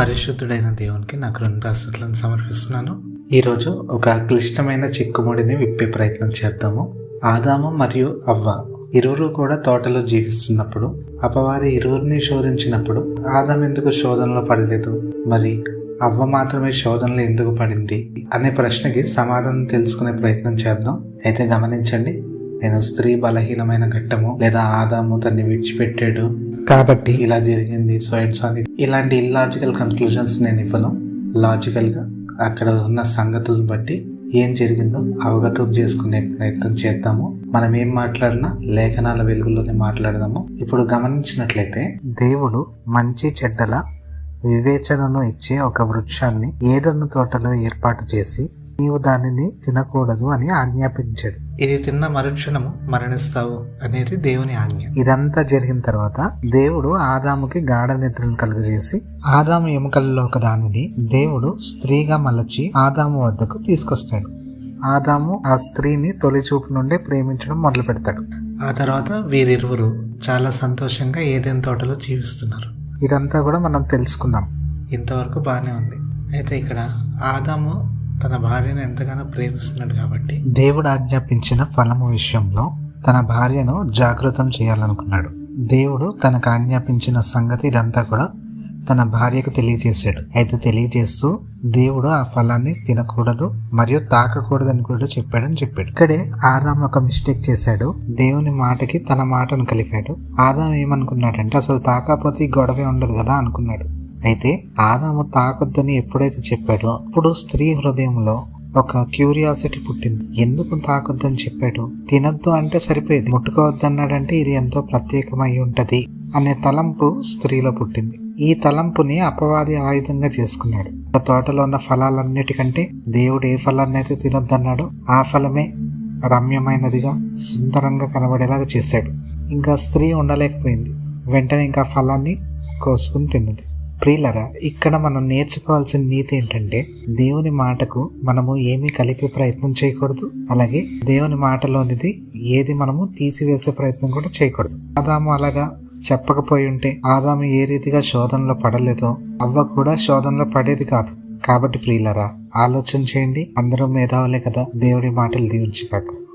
పరిశుద్ధుడైన దేవునికి నా కృతజ్ఞతలను సమర్పిస్తున్నాను. ఈరోజు ఒక క్లిష్టమైన చిక్కుముడిని విప్పే ప్రయత్నం చేద్దాము. ఆదాము మరియు అవ్వ ఇరువురు కూడా తోటలో జీవిస్తున్నప్పుడు అపవాది ఇరువురిని శోధించినప్పుడు ఆదాము ఎందుకు శోధనలో పడలేదు, మరి అవ్వ మాత్రమే శోధనలో ఎందుకు పడింది అనే ప్రశ్నకి సమాధానం తెలుసుకునే ప్రయత్నం చేద్దాం. అయితే గమనించండి, నేను స్త్రీ బలహీనమైన ఘట్టము లేదా ఆదాము తన్ని విడిచిపెట్టాడు కాబట్టి ఇలా జరిగింది సో ఇట్స్ ఆల్ ఇలాంటి ఇల్లాజికల్ కన్క్లూజన్స్ నేను ఇవ్వను. లాజికల్గా అక్కడ ఉన్న సంగతులను బట్టి ఏం జరిగిందో అవగతం చేసుకునే ప్రయత్నం చేద్దాము. మనం ఏం మాట్లాడినా లేఖనాల వెలుగులోనే మాట్లాడదాము. ఇప్పుడు గమనించినట్లయితే దేవుడు మంచి చెడ్డల వివేచనను ఇచ్చే ఒక వృక్షాన్ని ఏదెను తోటలో ఏర్పాటు చేసి నీవు దానిని తినకూడదు అని ఆజ్ఞాపించాడు. ఇది తిన్న మరుక్షణము మరణిస్తావు అనేది దేవుని ఆజ్ఞ. ఇదంతా జరిగిన తర్వాత దేవుడు ఆదాముకి గాఢ నిద్రను కలుగజేసి ఆదాము ఎముకల్లో ఒక దానిని దేవుడు స్త్రీగా మలచి ఆదాము వద్దకు తీసుకొస్తాడు. ఆదాము ఆ స్త్రీని తొలి చూపు నుండే ప్రేమించడం మొదలు పెడతాడు. ఆ తర్వాత వీరిరువురు చాలా సంతోషంగా ఏదైనా తోటలో జీవిస్తున్నారు. ఇదంతా కూడా మనం తెలుసుకున్నాం. ఇంతవరకు బాగానే ఉంది. అయితే ఇక్కడ ఆదాము తన భార్యను ఎంతగానో ప్రేమిస్తున్నాడు కాబట్టి దేవుడు ఆజ్ఞాపించిన ఫలము విషయంలో తన భార్యను జాగృతం చేయాలనుకున్నాడు. దేవుడు తనకు ఆజ్ఞాపించిన సంగతి ఇదంతా కూడా తన భార్యకు తెలియజేశాడు. అయితే తెలియజేస్తూ దేవుడు ఆ ఫలాన్ని తినకూడదు మరియు తాకకూడదని కూడా చెప్పాడు. ఇక్కడే ఆదాము ఒక మిస్టేక్ చేశాడు. దేవుని మాటకి తన మాటను కలిపాడు. ఆదాము ఏమనుకున్నాడంటే అసలు తాకపోతే ఈ గొడవే ఉండదు కదా అనుకున్నాడు. అయితే ఆదాము తాకొద్దని ఎప్పుడైతే చెప్పాడో అప్పుడు స్త్రీ హృదయంలో ఒక క్యూరియాసిటీ పుట్టింది. ఎందుకు తాకొద్దని చెప్పాడు? తినద్దు అంటే సరిపోయేది, ముట్టుకోవద్దన్నాడంటే ఇది ఎంతో ప్రత్యేకమై ఉంటది అనే తలంపు స్త్రీలో పుట్టింది. ఈ తలంపుని అపవాది ఆయుధంగా చేసుకున్నాడు. ఆ తోటలో ఉన్న ఫలాలన్నిటికంటే దేవుడు ఏ ఫలాన్ని అయితే తినొద్దన్నాడో ఆ ఫలమే రమ్యమైనదిగా సుందరంగా కనబడేలాగా చేశాడు. ఇంకా స్త్రీ ఉండలేకపోయింది. వెంటనే ఇంకా ఫలాన్ని కోసుకుని తిన్నది. ప్రియులరా, ఇక్కడ మనం నేర్చుకోవాల్సిన నీతి ఏంటంటే దేవుని మాటకు మనము ఏమీ కలిపే ప్రయత్నం చేయకూడదు. అలాగే దేవుని మాటలోనిది ఏది మనము తీసివేసే ప్రయత్నం కూడా చేయకూడదు. ఆదాము అలాగా చెప్పకపోయి ఉంటే ఆదాము ఏ రీతిగా శోధనలో పడలేదో అవ్వ కూడా శోధనలో పడేది కాదు. కాబట్టి ప్రియులరా, ఆలోచన చేయండి. అందరూ మేధావులే కదా. దేవుడి మాటలు దీవించుగాక.